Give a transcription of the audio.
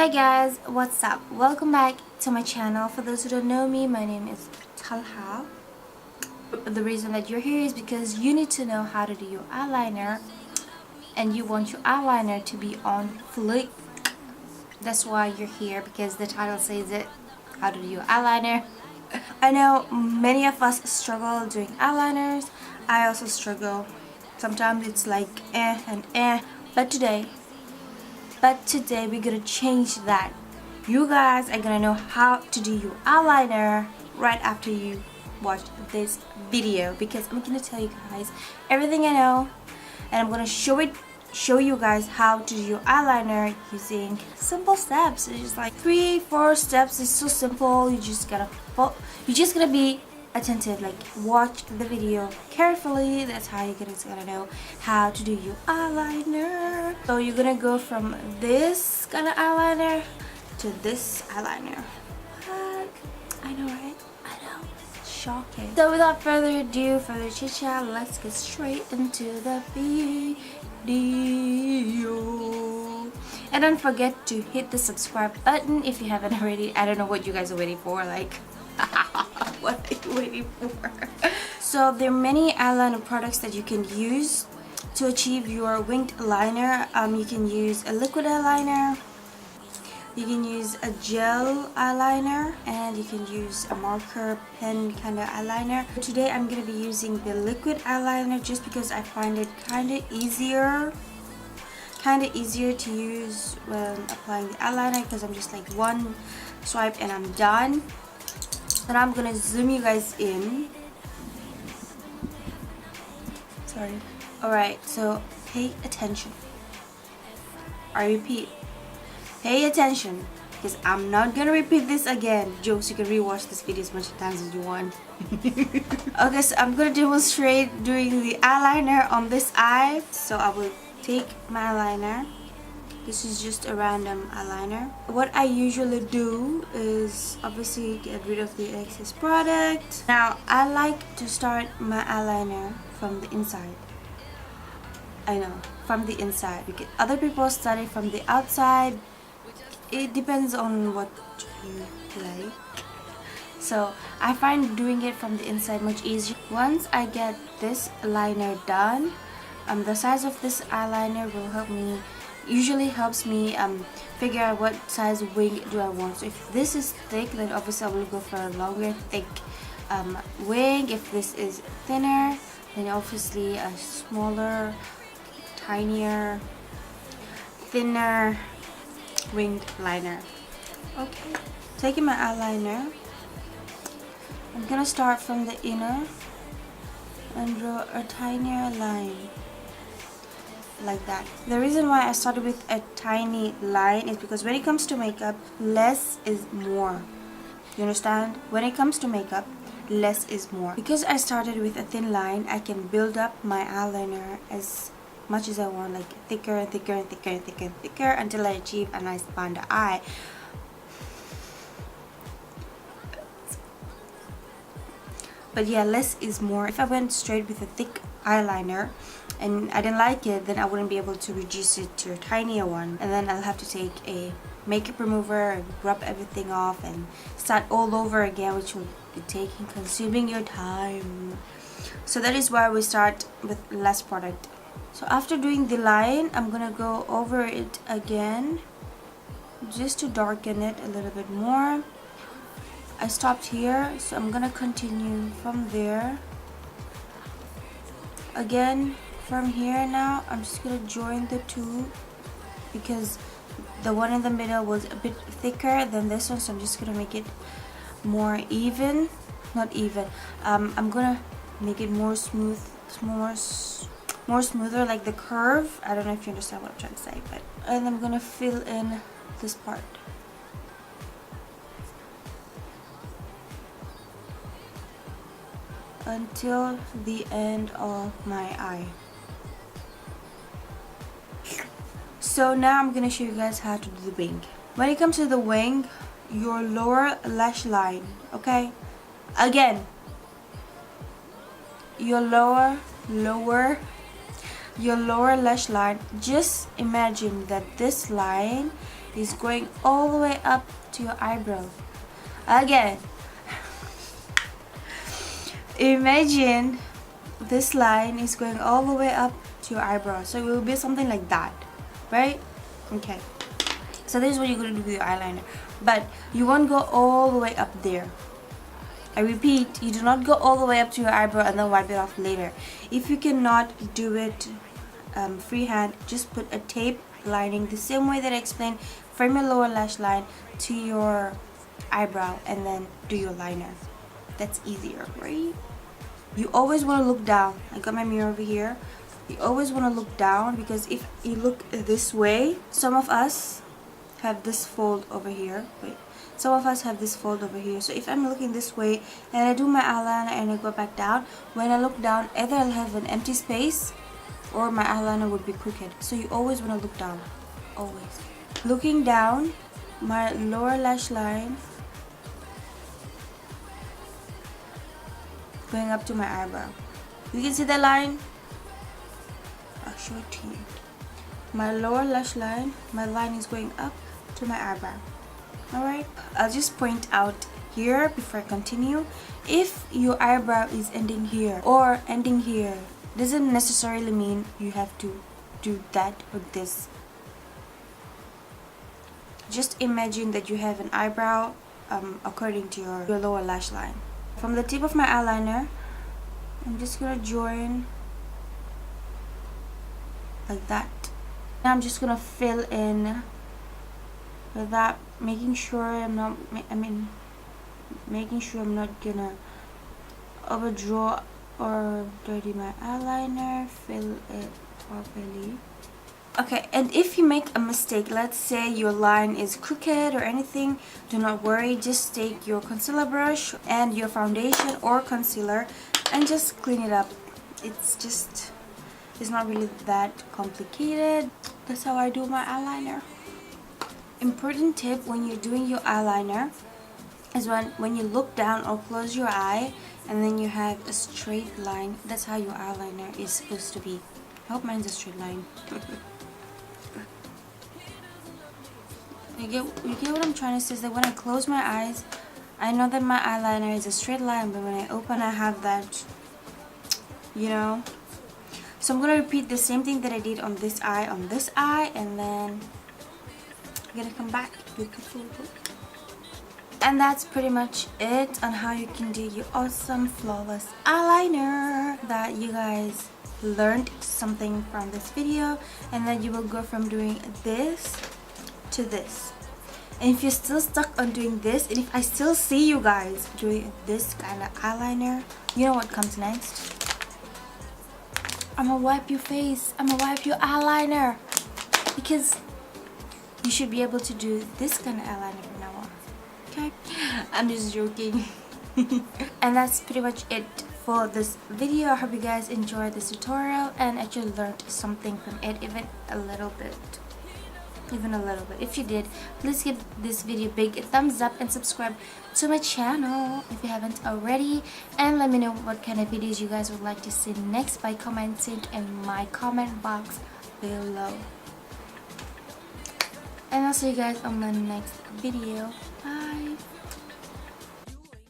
Hi guys, what's up? Welcome back to my channel. For those who don't know me, my name is Talha. The reason that you're here is because you need to know how to do your eyeliner and you want your eyeliner to be on fleek. That's why you're here, because the title says it, how to do your eyeliner. I know many of us struggle doing eyeliners. I also struggle. Sometimes it's like and but today we're gonna change that. You guys are gonna know how to do your eyeliner right after you watch this video, because I'm gonna tell you guys everything I know, and I'm gonna show you guys how to do your eyeliner using simple steps. It's just like 3-4 steps. It's so simple. You're just gonna be attentive, like watch the video carefully. That's how you're gonna know how to do your eyeliner. So you're gonna go from this kind of eyeliner to this eyeliner. What? I know, right? I know, it's shocking. So without further ado, further chit chat, let's get straight into the video. And don't forget to hit the subscribe button if you haven't already. I don't know what you guys are waiting for, like what are you waiting for? So there are many eyeliner products that you can use to achieve your winged liner. You can use a liquid eyeliner, you can use a gel eyeliner, and you can use a marker pen kind of eyeliner. Today I'm going to be using the liquid eyeliner just because I find it kind of easier to use when applying the eyeliner, because I'm just like one swipe and I'm done. Then I'm gonna zoom you guys in. Sorry. Alright, so pay attention. I repeat, pay attention, because I'm not gonna repeat this again. Jokes, you can rewatch this video as much times as you want. Okay, so I'm gonna demonstrate doing the eyeliner on this eye. So I will take my eyeliner. This is just a random eyeliner. What I usually do is obviously get rid of the excess product. Now I like to start my eyeliner from the inside. I know, from the inside, because other people start it from the outside. It depends on what you like. So I find doing it from the inside much easier. Once I get this liner done, the size of this eyeliner will usually helps me figure out what size wing do I want. So if this is thick, then obviously I will go for a longer thick wing. If this is thinner, then obviously a smaller, tinier, thinner winged liner. Okay, taking my eyeliner, I'm gonna start from the inner and draw a tinier line like that. The reason why I started with a tiny line is because when it comes to makeup, less is more. You understand? When it comes to makeup, less is more. Because I started with a thin line, I can build up my eyeliner as much as I want, like thicker and thicker and thicker and thicker and thicker until I achieve a nice under eye. But yeah, less is more. If I went straight with a thick eyeliner and I didn't like it, then I wouldn't be able to reduce it to a tinier one, and then I'll have to take a makeup remover and rub everything off and start all over again, which will be consuming your time. So that is why we start with less product. So after doing the line, I'm gonna go over it again just to darken it a little bit more. I stopped here, so I'm gonna continue from there. Again, from here now, I'm just gonna join the two, because the one in the middle was a bit thicker than this one, so I'm just gonna make it more even. Not even. I'm gonna make it more smooth, more smoother, like the curve. I don't know if you understand what I'm trying to say, but and I'm gonna fill in this part. Until the end of my eye. So now I'm gonna show you guys how to do the wing. When it comes to the wing, your lower lash line, okay? Again, your lower lash line, just imagine that this line is going all the way up to your eyebrow. Again, imagine this line is going all the way up to your eyebrow, so it will be something like that, right? Okay, so this is what you're going to do with your eyeliner, but you won't go all the way up there. I repeat, you do not go all the way up to your eyebrow and then wipe it off later. If you cannot do it freehand, just put a tape lining the same way that I explained from your lower lash line to your eyebrow and then do your liner. That's easier, right? You always want to look down. I got my mirror over here. You always want to look down, because if you look this way, some of us have this fold over here. Wait. Some of us have this fold over here. So if I'm looking this way and I do my eyeliner and I go back down, when I look down, either I'll have an empty space or my eyeliner would be crooked. So you always want to look down. Always. Looking down, my lower lash line going up to my eyebrow. You can see that line? I'll show it to you. My lower lash line, my line is going up to my eyebrow. Alright, I'll just point out here before I continue. If your eyebrow is ending here or ending here, doesn't necessarily mean you have to do that or this. Just imagine that you have an eyebrow according to your lower lash line. From the tip of my eyeliner, I'm just gonna join like that. Now I'm just gonna fill in without making sure I'm not gonna overdraw or dirty my eyeliner. Fill it properly. Okay, and if you make a mistake, let's say your line is crooked or anything, do not worry. Just take your concealer brush and your foundation or concealer and just clean it up. It's not really that complicated. That's how I do my eyeliner. Important tip when you're doing your eyeliner is when you look down or close your eye and then you have a straight line. That's how your eyeliner is supposed to be. I hope mine's a straight line. You get what I'm trying to say? Is that when I close my eyes, I know that my eyeliner is a straight line, but when I open, I have that, you know. So I'm gonna repeat the same thing that I did on this eye, and then I'm gonna come back with the full look. And that's pretty much it on how you can do your awesome flawless eyeliner. That you guys learned something from this video, and then you will go from doing this to this. And if you're still stuck on doing this, and if I still see you guys doing this kind of eyeliner, you know what comes next? I'm gonna wipe your face. I'm gonna wipe your eyeliner, because you should be able to do this kind of eyeliner from now on. Okay? I'm just joking. And that's pretty much it for this video. I hope you guys enjoyed this tutorial and actually learned something from it, even a little bit. If you did, please give this video a big thumbs up and subscribe to my channel if you haven't already, and let me know what kind of videos you guys would like to see next by commenting in my comment box below. And I'll see you guys on the next video.